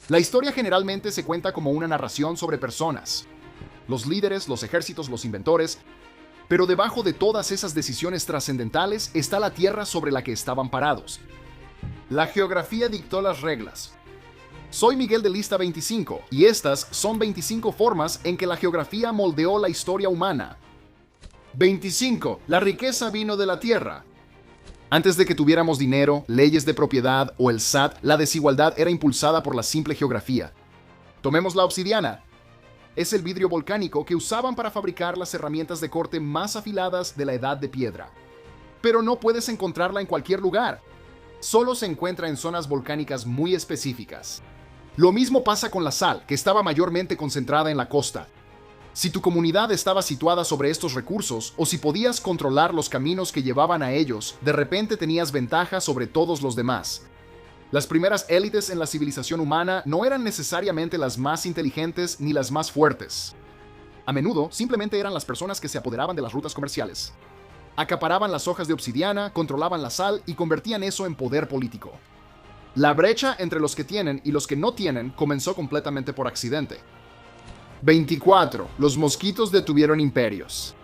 La historia generalmente se cuenta como una narración sobre personas, los líderes, los ejércitos, los inventores, pero debajo de todas esas decisiones trascendentales está la tierra sobre la que estaban parados. La geografía dictó las reglas. Soy Miguel de Lista 25 y estas son 25 formas en que la geografía moldeó la historia humana. 25. La riqueza vino de la tierra. Antes de que tuviéramos dinero, leyes de propiedad o el SAT, la desigualdad era impulsada por la simple geografía. Tomemos la obsidiana. Es el vidrio volcánico que usaban para fabricar las herramientas de corte más afiladas de la edad de piedra. Pero no puedes encontrarla en cualquier lugar. Solo se encuentra en zonas volcánicas muy específicas. Lo mismo pasa con la sal, que estaba mayormente concentrada en la costa. Si tu comunidad estaba situada sobre estos recursos o si podías controlar los caminos que llevaban a ellos, de repente tenías ventaja sobre todos los demás. Las primeras élites en la civilización humana no eran necesariamente las más inteligentes ni las más fuertes. A menudo simplemente eran las personas que se apoderaban de las rutas comerciales. Acaparaban las hojas de obsidiana, controlaban la sal y convertían eso en poder político. La brecha entre los que tienen y los que no tienen comenzó completamente por accidente. 24. Los mosquitos detuvieron imperios.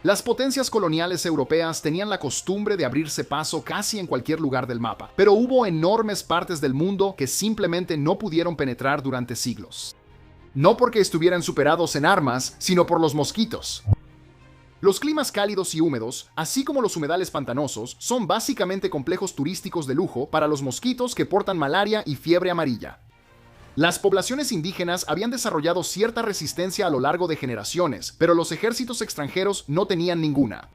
Las potencias coloniales europeas tenían la costumbre de abrirse paso casi en cualquier lugar del mapa, pero hubo enormes partes del mundo que simplemente no pudieron penetrar durante siglos. No porque estuvieran superados en armas, sino por los mosquitos. Los climas cálidos y húmedos, así como los humedales pantanosos, son básicamente complejos turísticos de lujo para los mosquitos que portan malaria y fiebre amarilla. Las poblaciones indígenas habían desarrollado cierta resistencia a lo largo de generaciones, pero los ejércitos extranjeros no tenían ninguna.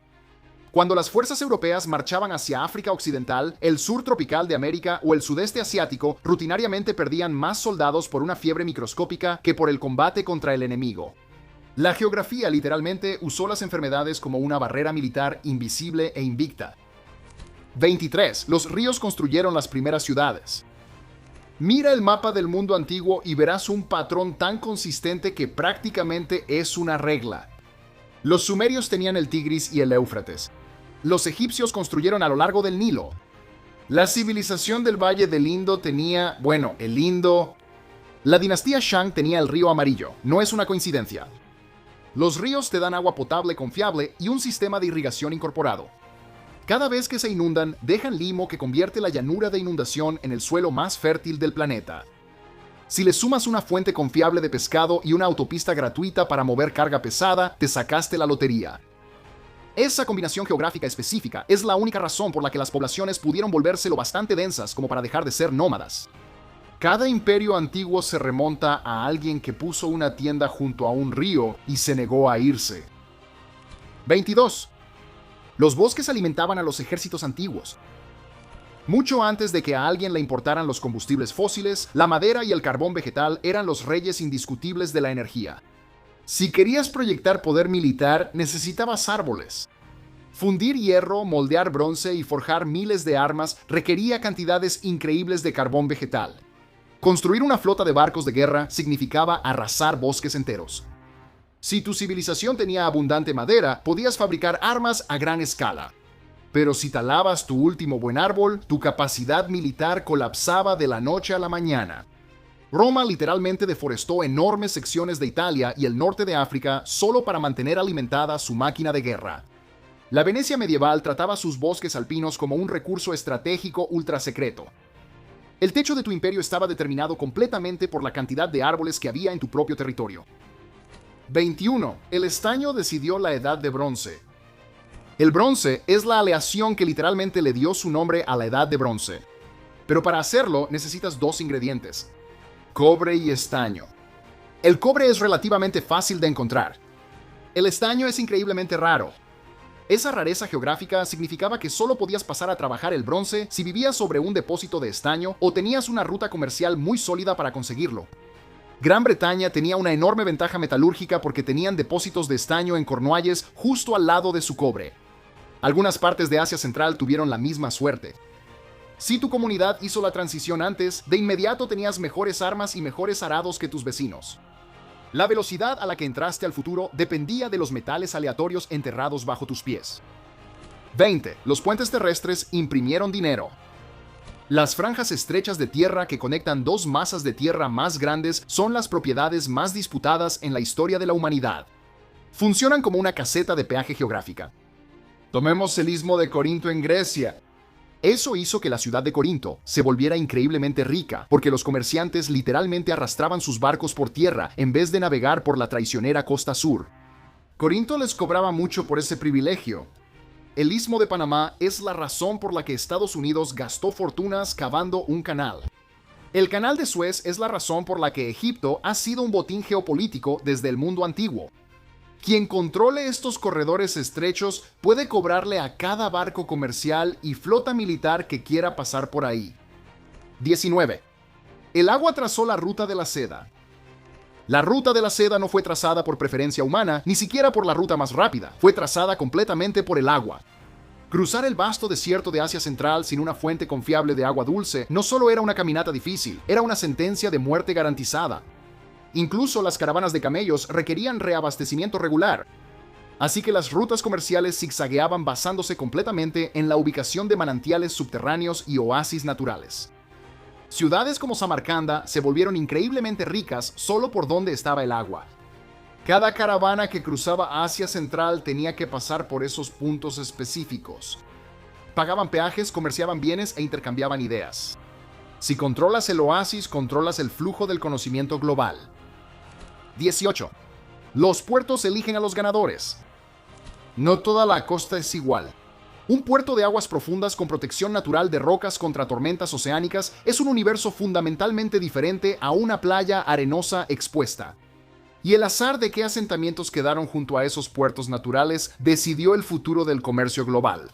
Cuando las fuerzas europeas marchaban hacia África Occidental, el sur tropical de América o el sudeste asiático, rutinariamente perdían más soldados por una fiebre microscópica que por el combate contra el enemigo. La geografía literalmente usó las enfermedades como una barrera militar invisible e invicta. 23. Los ríos construyeron las primeras ciudades. Mira el mapa del mundo antiguo y verás un patrón tan consistente que prácticamente es una regla. Los sumerios tenían el Tigris y el Éufrates. Los egipcios construyeron a lo largo del Nilo. La civilización del Valle del Indo tenía, el Indo. La dinastía Shang tenía el río Amarillo, no es una coincidencia. Los ríos te dan agua potable confiable y un sistema de irrigación incorporado. Cada vez que se inundan, dejan limo que convierte la llanura de inundación en el suelo más fértil del planeta. Si le sumas una fuente confiable de pescado y una autopista gratuita para mover carga pesada, te sacaste la lotería. Esa combinación geográfica específica es la única razón por la que las poblaciones pudieron volverse lo bastante densas como para dejar de ser nómadas. Cada imperio antiguo se remonta a alguien que puso una tienda junto a un río y se negó a irse. 22. Los bosques alimentaban a los ejércitos antiguos. Mucho antes de que a alguien le importaran los combustibles fósiles, la madera y el carbón vegetal eran los reyes indiscutibles de la energía. Si querías proyectar poder militar, necesitabas árboles. Fundir hierro, moldear bronce y forjar miles de armas requería cantidades increíbles de carbón vegetal. Construir una flota de barcos de guerra significaba arrasar bosques enteros. Si tu civilización tenía abundante madera, podías fabricar armas a gran escala. Pero si talabas tu último buen árbol, tu capacidad militar colapsaba de la noche a la mañana. Roma literalmente deforestó enormes secciones de Italia y el norte de África solo para mantener alimentada su máquina de guerra. La Venecia medieval trataba sus bosques alpinos como un recurso estratégico ultrasecreto. El techo de tu imperio estaba determinado completamente por la cantidad de árboles que había en tu propio territorio. 21. El estaño decidió la edad de bronce. El bronce es la aleación que literalmente le dio su nombre a la edad de bronce. Pero para hacerlo necesitas dos ingredientes: cobre y estaño. El cobre es relativamente fácil de encontrar. El estaño es increíblemente raro. Esa rareza geográfica significaba que solo podías pasar a trabajar el bronce si vivías sobre un depósito de estaño o tenías una ruta comercial muy sólida para conseguirlo. Gran Bretaña tenía una enorme ventaja metalúrgica porque tenían depósitos de estaño en Cornualles justo al lado de su cobre. Algunas partes de Asia Central tuvieron la misma suerte. Si tu comunidad hizo la transición antes, de inmediato tenías mejores armas y mejores arados que tus vecinos. La velocidad a la que entraste al futuro dependía de los metales aleatorios enterrados bajo tus pies. 20. Los puentes terrestres imprimieron dinero. Las franjas estrechas de tierra que conectan dos masas de tierra más grandes son las propiedades más disputadas en la historia de la humanidad. Funcionan como una caseta de peaje geográfica. Tomemos el istmo de Corinto en Grecia. Eso hizo que la ciudad de Corinto se volviera increíblemente rica, porque los comerciantes literalmente arrastraban sus barcos por tierra en vez de navegar por la traicionera costa sur. Corinto les cobraba mucho por ese privilegio. El Istmo de Panamá es la razón por la que Estados Unidos gastó fortunas cavando un canal. El Canal de Suez es la razón por la que Egipto ha sido un botín geopolítico desde el mundo antiguo. Quien controle estos corredores estrechos puede cobrarle a cada barco comercial y flota militar que quiera pasar por ahí. 19. El agua trazó la ruta de la seda. La ruta de la seda no fue trazada por preferencia humana, ni siquiera por la ruta más rápida, fue trazada completamente por el agua. Cruzar el vasto desierto de Asia Central sin una fuente confiable de agua dulce no solo era una caminata difícil, era una sentencia de muerte garantizada. Incluso las caravanas de camellos requerían reabastecimiento regular. Así que las rutas comerciales zigzagueaban basándose completamente en la ubicación de manantiales subterráneos y oasis naturales. Ciudades como Samarcanda se volvieron increíblemente ricas solo por donde estaba el agua. Cada caravana que cruzaba Asia Central tenía que pasar por esos puntos específicos. Pagaban peajes, comerciaban bienes e intercambiaban ideas. Si controlas el oasis, controlas el flujo del conocimiento global. 18. Los puertos eligen a los ganadores. No toda la costa es igual. Un puerto de aguas profundas con protección natural de rocas contra tormentas oceánicas es un universo fundamentalmente diferente a una playa arenosa expuesta. Y el azar de qué asentamientos quedaron junto a esos puertos naturales decidió el futuro del comercio global.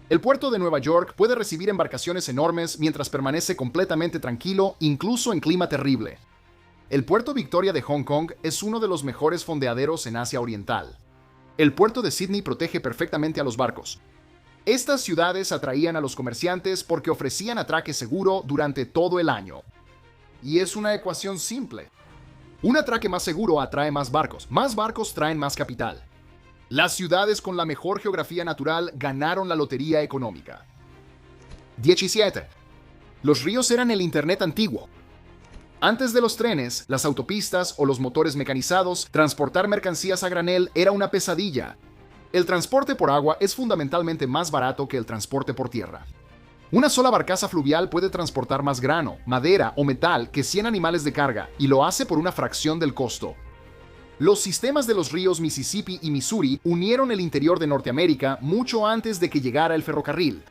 El puerto de Nueva York puede recibir embarcaciones enormes mientras permanece completamente tranquilo, incluso en clima terrible. El puerto Victoria de Hong Kong es uno de los mejores fondeaderos en Asia Oriental. El puerto de Sydney protege perfectamente a los barcos. Estas ciudades atraían a los comerciantes porque ofrecían atraque seguro durante todo el año. Y es una ecuación simple. Un atraque más seguro atrae más barcos traen más capital. Las ciudades con la mejor geografía natural ganaron la lotería económica. 17. Los ríos eran el Internet antiguo. Antes de los trenes, las autopistas o los motores mecanizados, transportar mercancías a granel era una pesadilla. El transporte por agua es fundamentalmente más barato que el transporte por tierra. Una sola barcaza fluvial puede transportar más grano, madera o metal que 100 animales de carga, y lo hace por una fracción del costo. Los sistemas de los ríos Mississippi y Missouri unieron el interior de Norteamérica mucho antes de que llegara el ferrocarril.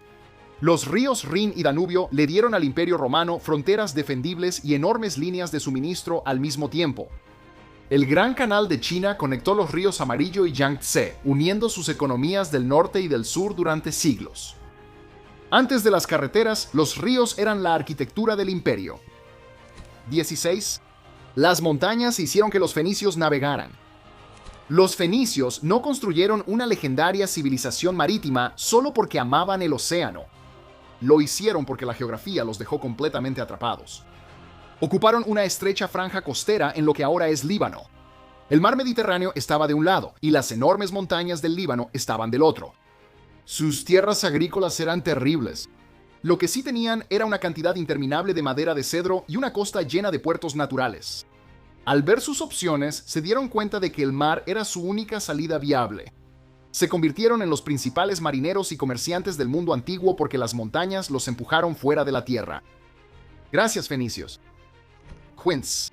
Los ríos Rin y Danubio le dieron al Imperio Romano fronteras defendibles y enormes líneas de suministro al mismo tiempo. El Gran Canal de China conectó los ríos Amarillo y Yangtze, uniendo sus economías del norte y del sur durante siglos. Antes de las carreteras, los ríos eran la arquitectura del imperio. 16. Las montañas hicieron que los fenicios navegaran. Los fenicios no construyeron una legendaria civilización marítima solo porque amaban el océano. Lo hicieron porque la geografía los dejó completamente atrapados. Ocuparon una estrecha franja costera en lo que ahora es Líbano. El mar Mediterráneo estaba de un lado y las enormes montañas del Líbano estaban del otro. Sus tierras agrícolas eran terribles. Lo que sí tenían era una cantidad interminable de madera de cedro y una costa llena de puertos naturales. Al ver sus opciones, se dieron cuenta de que el mar era su única salida viable. Se convirtieron en los principales marineros y comerciantes del mundo antiguo porque las montañas los empujaron fuera de la tierra. Gracias, fenicios. Quince.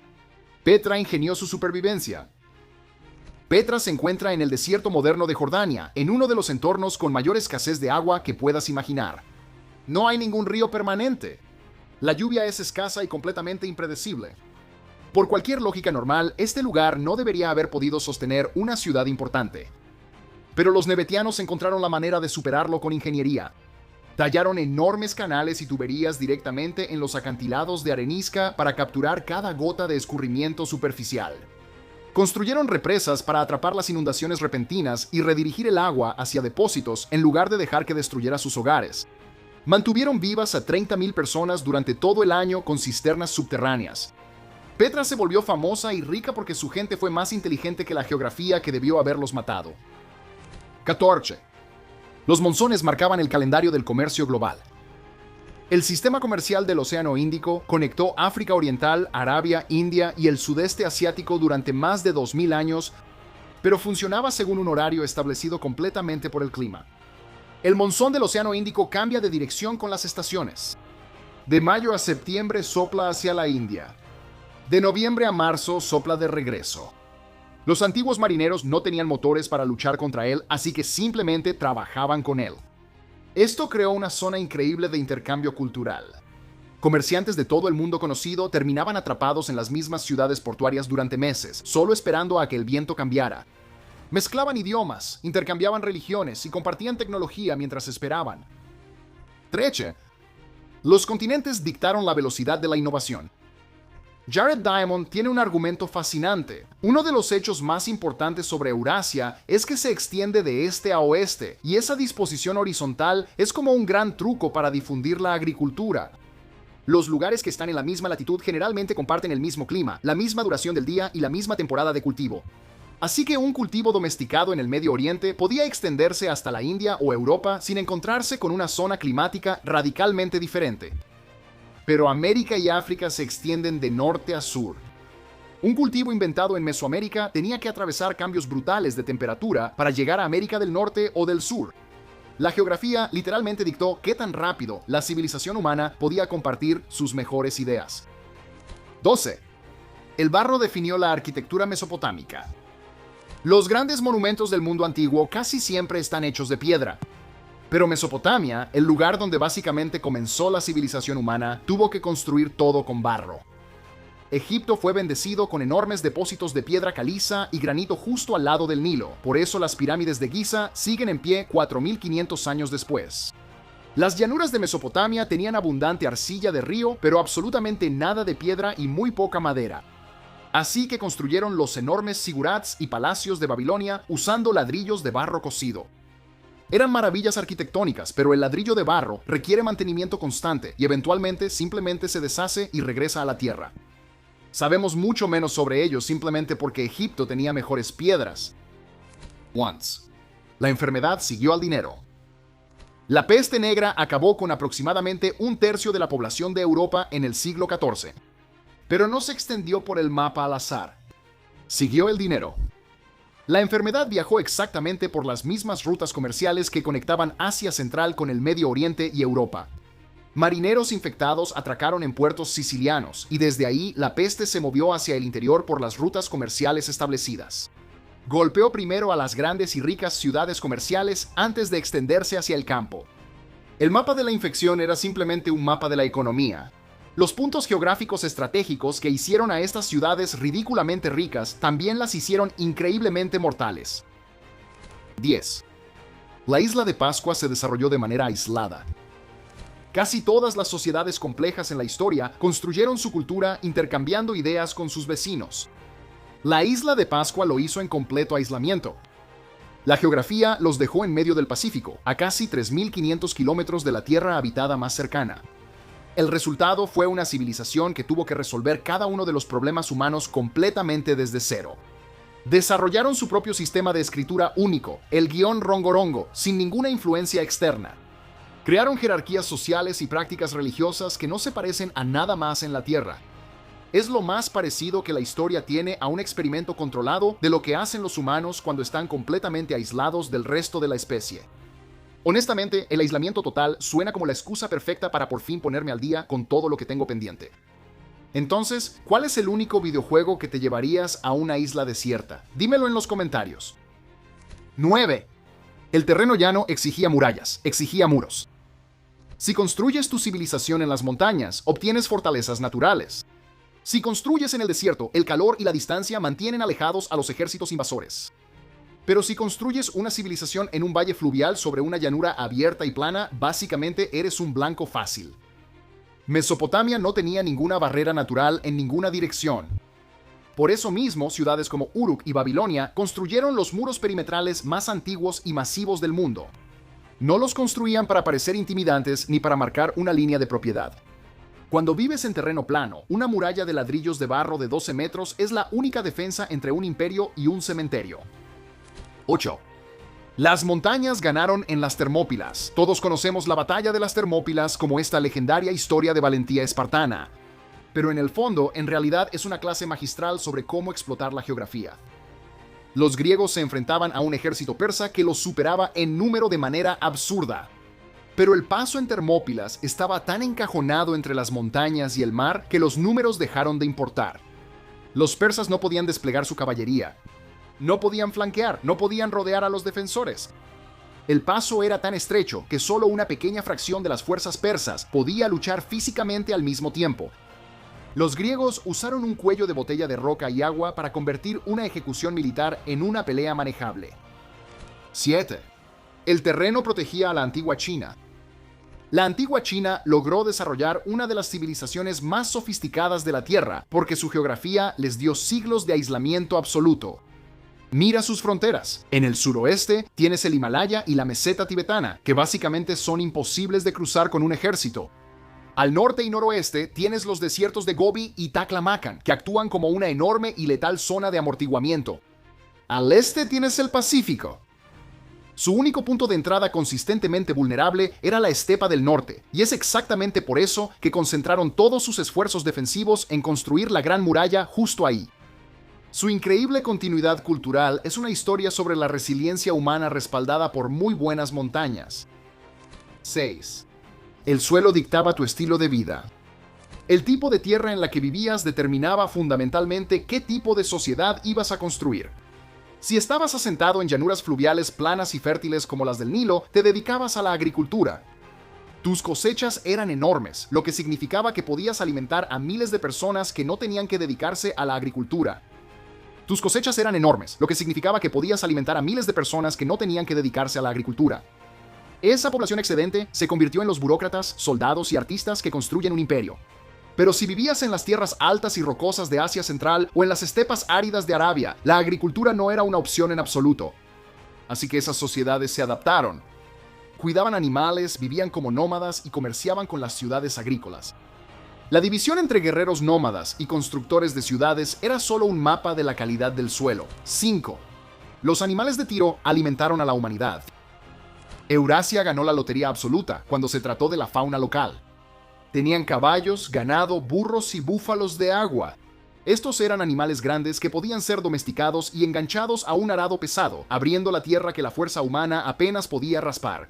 Petra ingenió su supervivencia. Petra se encuentra en el desierto moderno de Jordania, en uno de los entornos con mayor escasez de agua que puedas imaginar. No hay ningún río permanente. La lluvia es escasa y completamente impredecible. Por cualquier lógica normal, este lugar no debería haber podido sostener una ciudad importante. Pero los nebetianos encontraron la manera de superarlo con ingeniería. Tallaron enormes canales y tuberías directamente en los acantilados de arenisca para capturar cada gota de escurrimiento superficial. Construyeron represas para atrapar las inundaciones repentinas y redirigir el agua hacia depósitos en lugar de dejar que destruyera sus hogares. Mantuvieron vivas a 30,000 personas durante todo el año con cisternas subterráneas. Petra se volvió famosa y rica porque su gente fue más inteligente que la geografía que debió haberlos matado. 14. Los monzones marcaban el calendario del comercio global. El sistema comercial del Océano Índico conectó África Oriental, Arabia, India y el sudeste asiático durante más de 2000 años, pero funcionaba según un horario establecido completamente por el clima. El monzón del Océano Índico cambia de dirección con las estaciones. De mayo a septiembre sopla hacia la India. De noviembre a marzo sopla de regreso. Los antiguos marineros no tenían motores para luchar contra él, así que simplemente trabajaban con él. Esto creó una zona increíble de intercambio cultural. Comerciantes de todo el mundo conocido terminaban atrapados en las mismas ciudades portuarias durante meses, solo esperando a que el viento cambiara. Mezclaban idiomas, intercambiaban religiones y compartían tecnología mientras esperaban. Treche. Los continentes dictaron la velocidad de la innovación. Jared Diamond tiene un argumento fascinante. Uno de los hechos más importantes sobre Eurasia es que se extiende de este a oeste, y esa disposición horizontal es como un gran truco para difundir la agricultura. Los lugares que están en la misma latitud generalmente comparten el mismo clima, la misma duración del día y la misma temporada de cultivo. Así que un cultivo domesticado en el Medio Oriente podía extenderse hasta la India o Europa sin encontrarse con una zona climática radicalmente diferente. Pero América y África se extienden de norte a sur. Un cultivo inventado en Mesoamérica tenía que atravesar cambios brutales de temperatura para llegar a América del Norte o del Sur. La geografía literalmente dictó qué tan rápido la civilización humana podía compartir sus mejores ideas. 12. El barro definió la arquitectura mesopotámica. Los grandes monumentos del mundo antiguo casi siempre están hechos de piedra. Pero Mesopotamia, el lugar donde básicamente comenzó la civilización humana, tuvo que construir todo con barro. Egipto fue bendecido con enormes depósitos de piedra caliza y granito justo al lado del Nilo, por eso las pirámides de Giza siguen en pie 4500 años después. Las llanuras de Mesopotamia tenían abundante arcilla de río, pero absolutamente nada de piedra y muy poca madera. Así que construyeron los enormes zigurats y palacios de Babilonia usando ladrillos de barro cocido. Eran maravillas arquitectónicas, pero el ladrillo de barro requiere mantenimiento constante y eventualmente simplemente se deshace y regresa a la tierra. Sabemos mucho menos sobre ellos simplemente porque Egipto tenía mejores piedras. Once. La enfermedad siguió al dinero. La peste negra acabó con aproximadamente un tercio de la población de Europa en el siglo XIV. Pero no se extendió por el mapa al azar. Siguió el dinero. La enfermedad viajó exactamente por las mismas rutas comerciales que conectaban Asia Central con el Medio Oriente y Europa. Marineros infectados atracaron en puertos sicilianos y desde ahí la peste se movió hacia el interior por las rutas comerciales establecidas. Golpeó primero a las grandes y ricas ciudades comerciales antes de extenderse hacia el campo. El mapa de la infección era simplemente un mapa de la economía. Los puntos geográficos estratégicos que hicieron a estas ciudades ridículamente ricas también las hicieron increíblemente mortales. 10. La isla de Pascua se desarrolló de manera aislada. Casi todas las sociedades complejas en la historia construyeron su cultura intercambiando ideas con sus vecinos. La isla de Pascua lo hizo en completo aislamiento. La geografía los dejó en medio del Pacífico, a casi 3.500 kilómetros de la tierra habitada más cercana. El resultado fue una civilización que tuvo que resolver cada uno de los problemas humanos completamente desde cero. Desarrollaron su propio sistema de escritura único, el guión rongorongo, sin ninguna influencia externa. Crearon jerarquías sociales y prácticas religiosas que no se parecen a nada más en la Tierra. Es lo más parecido que la historia tiene a un experimento controlado de lo que hacen los humanos cuando están completamente aislados del resto de la especie. Honestamente, el aislamiento total suena como la excusa perfecta para por fin ponerme al día con todo lo que tengo pendiente. Entonces, ¿cuál es el único videojuego que te llevarías a una isla desierta? Dímelo en los comentarios. 9. El terreno llano exigía murallas, exigía muros. Si construyes tu civilización en las montañas, obtienes fortalezas naturales. Si construyes en el desierto, el calor y la distancia mantienen alejados a los ejércitos invasores. Pero si construyes una civilización en un valle fluvial sobre una llanura abierta y plana, básicamente eres un blanco fácil. Mesopotamia no tenía ninguna barrera natural en ninguna dirección. Por eso mismo, ciudades como Uruk y Babilonia construyeron los muros perimetrales más antiguos y masivos del mundo. No los construían para parecer intimidantes ni para marcar una línea de propiedad. Cuando vives en terreno plano, una muralla de ladrillos de barro de 12 metros es la única defensa entre un imperio y un cementerio. 8. Las montañas ganaron en las Termópilas. Todos conocemos la batalla de las Termópilas como esta legendaria historia de valentía espartana. Pero en el fondo, en realidad es una clase magistral sobre cómo explotar la geografía. Los griegos se enfrentaban a un ejército persa que los superaba en número de manera absurda. Pero el paso en Termópilas estaba tan encajonado entre las montañas y el mar que los números dejaron de importar. Los persas no podían desplegar su caballería. No podían flanquear, no podían rodear a los defensores. El paso era tan estrecho que solo una pequeña fracción de las fuerzas persas podía luchar físicamente al mismo tiempo. Los griegos usaron un cuello de botella de roca y agua para convertir una ejecución militar en una pelea manejable. 7. El terreno protegía a la antigua China. La antigua China logró desarrollar una de las civilizaciones más sofisticadas de la Tierra porque su geografía les dio siglos de aislamiento absoluto. Mira sus fronteras. En el suroeste tienes el Himalaya y la meseta tibetana, que básicamente son imposibles de cruzar con un ejército. Al norte y noroeste tienes los desiertos de Gobi y Taklamakan, que actúan como una enorme y letal zona de amortiguamiento. Al este tienes el Pacífico. Su único punto de entrada consistentemente vulnerable era la estepa del norte, y es exactamente por eso que concentraron todos sus esfuerzos defensivos en construir la Gran Muralla justo ahí. Su increíble continuidad cultural es una historia sobre la resiliencia humana respaldada por muy buenas montañas. 6. El suelo dictaba tu estilo de vida. El tipo de tierra en la que vivías determinaba fundamentalmente qué tipo de sociedad ibas a construir. Si estabas asentado en llanuras fluviales planas y fértiles como las del Nilo, te dedicabas a la agricultura. Tus cosechas eran enormes, lo que significaba que podías alimentar a miles de personas que no tenían que dedicarse a la agricultura. Tus cosechas eran enormes, lo que significaba que podías alimentar a miles de personas que no tenían que dedicarse a la agricultura. Esa población excedente se convirtió en los burócratas, soldados y artistas que construyen un imperio. Pero si vivías en las tierras altas y rocosas de Asia Central o en las estepas áridas de Arabia, la agricultura no era una opción en absoluto. Así que esas sociedades se adaptaron. Cuidaban animales, vivían como nómadas y comerciaban con las ciudades agrícolas. La división entre guerreros nómadas y constructores de ciudades era solo un mapa de la calidad del suelo. 5. Los animales de Tiro alimentaron a la humanidad. Eurasia ganó la lotería absoluta cuando se trató de la fauna local. Tenían caballos, ganado, burros y búfalos de agua. Estos eran animales grandes que podían ser domesticados y enganchados a un arado pesado, abriendo la tierra que la fuerza humana apenas podía raspar.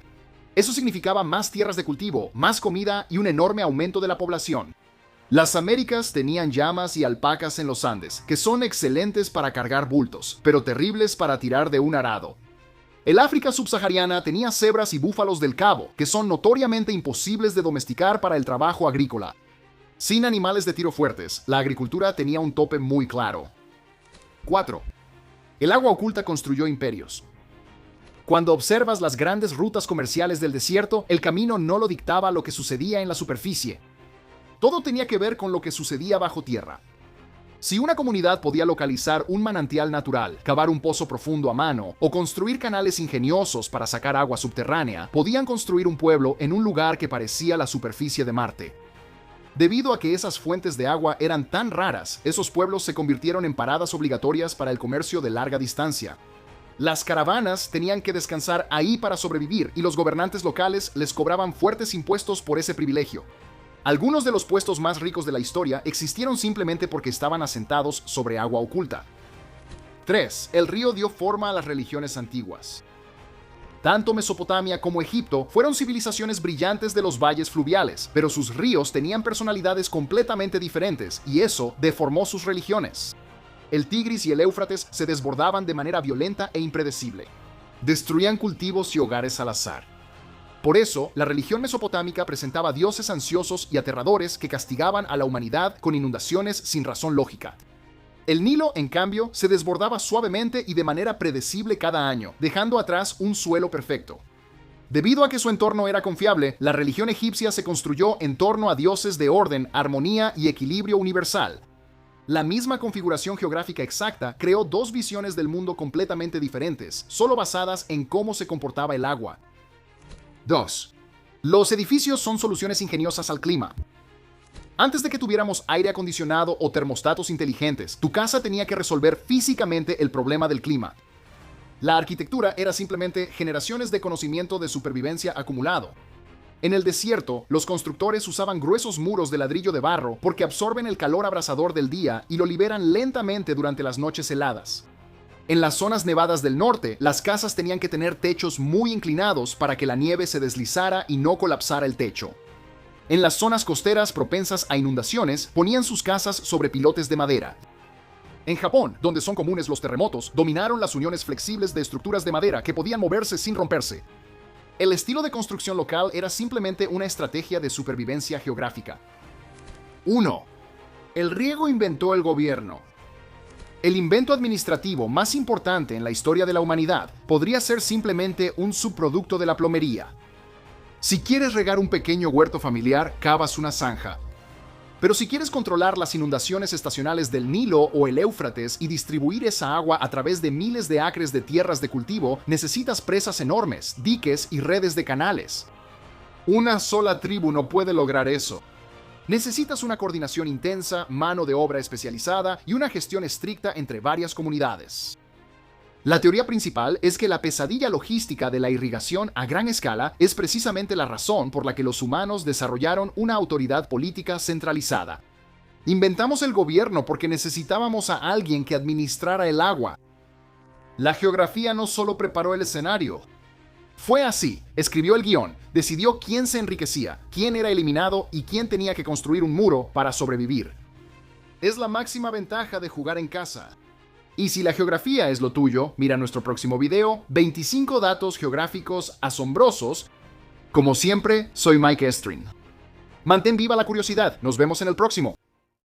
Eso significaba más tierras de cultivo, más comida y un enorme aumento de la población. Las Américas tenían llamas y alpacas en los Andes, que son excelentes para cargar bultos, pero terribles para tirar de un arado. El África subsahariana tenía cebras y búfalos del Cabo, que son notoriamente imposibles de domesticar para el trabajo agrícola. Sin animales de tiro fuertes, la agricultura tenía un tope muy claro. 4. El agua oculta construyó imperios. Cuando observas las grandes rutas comerciales del desierto, el camino no lo dictaba lo que sucedía en la superficie. Todo tenía que ver con lo que sucedía bajo tierra. Si una comunidad podía localizar un manantial natural, cavar un pozo profundo a mano o construir canales ingeniosos para sacar agua subterránea, podían construir un pueblo en un lugar que parecía la superficie de Marte. Debido a que esas fuentes de agua eran tan raras, esos pueblos se convirtieron en paradas obligatorias para el comercio de larga distancia. Las caravanas tenían que descansar ahí para sobrevivir y los gobernantes locales les cobraban fuertes impuestos por ese privilegio. Algunos de los puestos más ricos de la historia existieron simplemente porque estaban asentados sobre agua oculta. 3. El río dio forma a las religiones antiguas. Tanto Mesopotamia como Egipto fueron civilizaciones brillantes de los valles fluviales, pero sus ríos tenían personalidades completamente diferentes y eso deformó sus religiones. El Tigris y el Éufrates se desbordaban de manera violenta e impredecible. Destruían cultivos y hogares al azar. Por eso, la religión mesopotámica presentaba dioses ansiosos y aterradores que castigaban a la humanidad con inundaciones sin razón lógica. El Nilo, en cambio, se desbordaba suavemente y de manera predecible cada año, dejando atrás un suelo perfecto. Debido a que su entorno era confiable, la religión egipcia se construyó en torno a dioses de orden, armonía y equilibrio universal. La misma configuración geográfica exacta creó dos visiones del mundo completamente diferentes, solo basadas en cómo se comportaba el agua. 2. Los edificios son soluciones ingeniosas al clima. Antes de que tuviéramos aire acondicionado o termostatos inteligentes, tu casa tenía que resolver físicamente el problema del clima. La arquitectura era simplemente generaciones de conocimiento de supervivencia acumulado. En el desierto, los constructores usaban gruesos muros de ladrillo de barro porque absorben el calor abrasador del día y lo liberan lentamente durante las noches heladas. En las zonas nevadas del norte, las casas tenían que tener techos muy inclinados para que la nieve se deslizara y no colapsara el techo. En las zonas costeras propensas a inundaciones, ponían sus casas sobre pilotes de madera. En Japón, donde son comunes los terremotos, dominaron las uniones flexibles de estructuras de madera que podían moverse sin romperse. El estilo de construcción local era simplemente una estrategia de supervivencia geográfica. 1. El riego inventó el gobierno. El invento administrativo más importante en la historia de la humanidad podría ser simplemente un subproducto de la plomería. Si quieres regar un pequeño huerto familiar, cavas una zanja. Pero si quieres controlar las inundaciones estacionales del Nilo o el Éufrates y distribuir esa agua a través de miles de acres de tierras de cultivo, necesitas presas enormes, diques y redes de canales. Una sola tribu no puede lograr eso. Necesitas una coordinación intensa, mano de obra especializada y una gestión estricta entre varias comunidades. La teoría principal es que la pesadilla logística de la irrigación a gran escala es precisamente la razón por la que los humanos desarrollaron una autoridad política centralizada. Inventamos el gobierno porque necesitábamos a alguien que administrara el agua. La geografía no solo preparó el escenario. Fue así, escribió el guión, decidió quién se enriquecía, quién era eliminado y quién tenía que construir un muro para sobrevivir. Es la máxima ventaja de jugar en casa. Y si la geografía es lo tuyo, mira nuestro próximo video, 25 datos geográficos asombrosos. Como siempre, soy Mike Estrin. Mantén viva la curiosidad, nos vemos en el próximo.